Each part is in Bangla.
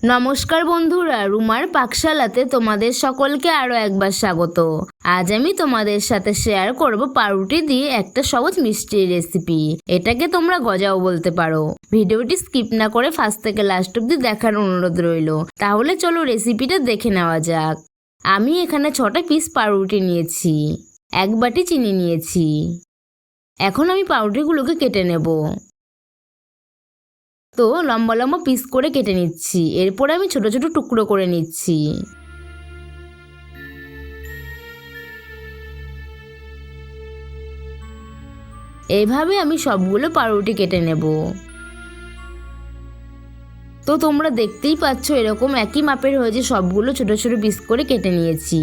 নমস্কার বন্ধুরা, রুমার পাকশালাতে তোমাদের সকলকে আরও একবার স্বাগত। আজ আমি তোমাদের সাথে শেয়ার করব পাউরুটি দিয়ে একটা সহজ মিষ্টির রেসিপি। এটাকে তোমরা গজাও বলতে পারো। ভিডিওটি স্কিপ না করে ফার্স্ট থেকে লাস্ট অব্দি দেখার অনুরোধ রইল। তাহলে চলো রেসিপিটা দেখে নেওয়া যাক। আমি এখানে 6টা পিস পাউরুটি নিয়েছি, 1 বাটি চিনি নিয়েছি। এখন আমি পাউরুটিগুলোকে কেটে নেব। তো লম্বা লম্বা পিস করে কেটে নিচ্ছি। এরপর আমি ছোট ছোট টুকরো করে নিচ্ছি। এইভাবে আমি সবগুলো পাউরুটি কেটে নেব। তো তোমরা দেখতেই পাচ্ছ এরকম একই মাপের হয়েছে, সবগুলো ছোট ছোট পিস করে কেটে নিয়েছি।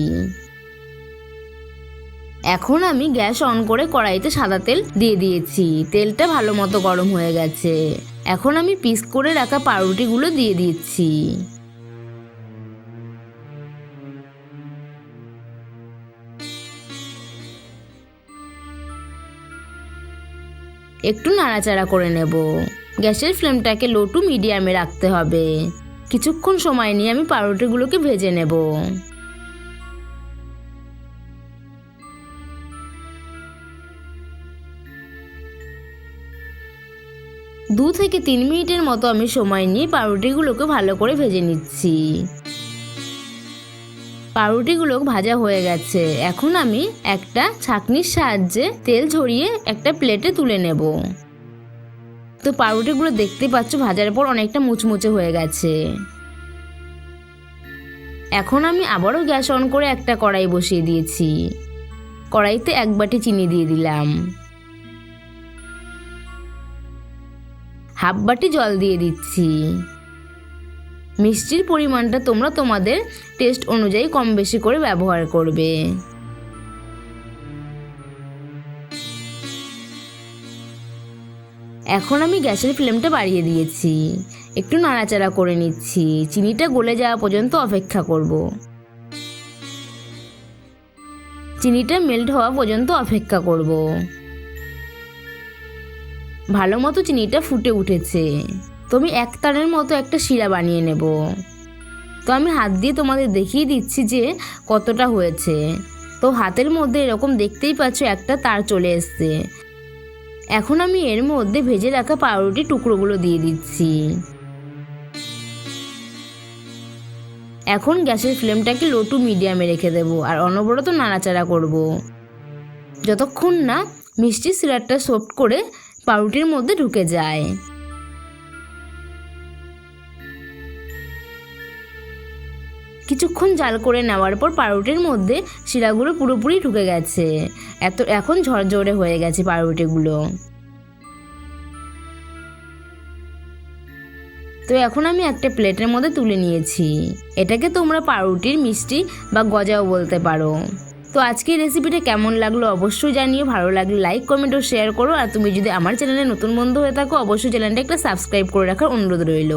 এখন আমি গ্যাস অন করে কড়াইতে সাদা তেল দিয়ে দিয়েছি। তেলটা ভালো মতো গরম হয়ে গেছে। এখন আমি পিস করে রাখা পাউরুটিগুলো দিয়ে দিচ্ছি। একটু নাড়াচাড়া করে নেব। গ্যাসের ফ্লেমটাকে লো টু মিডিয়ামে রাখতে হবে। কিছুক্ষণ সময় নিয়ে আমি পাউরুটিগুলোকে ভেজে নেব। 2 থেকে 3 মিনিটের মতো আমি সময় নিয়ে পাউরুটিগুলোকে ভালো করে ভেজে নিচ্ছি। পাউরুটিগুলো ভাজা হয়ে গেছে। এখন আমি একটা ছাঁকনির সাহায্যে তেল ঝরিয়ে একটা প্লেটে তুলে নেব। তো পাউরুটিগুলো দেখতে পাচ্ছ ভাজার পর অনেকটা মুচমুচে হয়ে গেছে। এখন আমি আবারও গ্যাস অন করে একটা কড়াই বসিয়ে দিয়েছি। কড়াইতে 1 বাটি চিনি দিয়ে দিলাম। হাফ বাটি জল দিয়ে দিচ্ছি। মিষ্টির পরিমাণটা তোমরা তোমাদের টেস্ট অনুযায়ী কম বেশি করে ব্যবহার করবে। এখন আমি গ্যাসের ফ্লেমটা বাড়িয়ে দিয়েছি। একটু নাড়াচাড়া করে নিচ্ছি। চিনিটা গলে যাওয়া পর্যন্ত অপেক্ষা করব। চিনিটা মেল্ট হওয়া পর্যন্ত অপেক্ষা করব। ভালো মতো চিনিটা ফুটে উঠেছে। তো আমি একতারের মতো একটা শিরা বানিয়ে নেব। তো আমি হাত দিয়ে তোমাদের দেখিয়ে দিচ্ছি যে কতটা হয়েছে। তো হাতের মধ্যে এরকম দেখতেই পাচ্ছ একটা তার চলে এসছে। এখন আমি এর মধ্যে ভেজে রাখা পাউরুটি টুকরোগুলো দিয়ে দিচ্ছি। এখন গ্যাসের ফ্লেমটাকে লো টু মিডিয়ামে রেখে দেব আর অনবরত নাড়াচাড়া করব, যতক্ষণ না মিষ্টির সিরাপটা সফট করে পাউরুটির মধ্যে ঢুকে যায়। কিছুক্ষণ জাল করে নেওয়ার পর পাউরুটির মধ্যে শিরাগুলো পুরোপুরি ঢুকে গেছে। এখন ঝরঝরে হয়ে গেছে পাউরুটিগুলো। তো এখন আমি একটা প্লেটের মধ্যে তুলে নিয়েছি। এটাকে তোমরা পাউরুটির মিষ্টি বা গজাও বলতে পারো। তো আজকের রেসিপিটা কেমন লাগলো অবশ্যই জানিও। ভালো লাগলে লাইক, কমেন্ট ও শেয়ার করো। আর তুমি যদি আমার চ্যানেলে নতুন বন্ধু হয়ে থাকো অবশ্যই চ্যানেলটা একটা সাবস্ক্রাইব করে রাখার অনুরোধ রইল।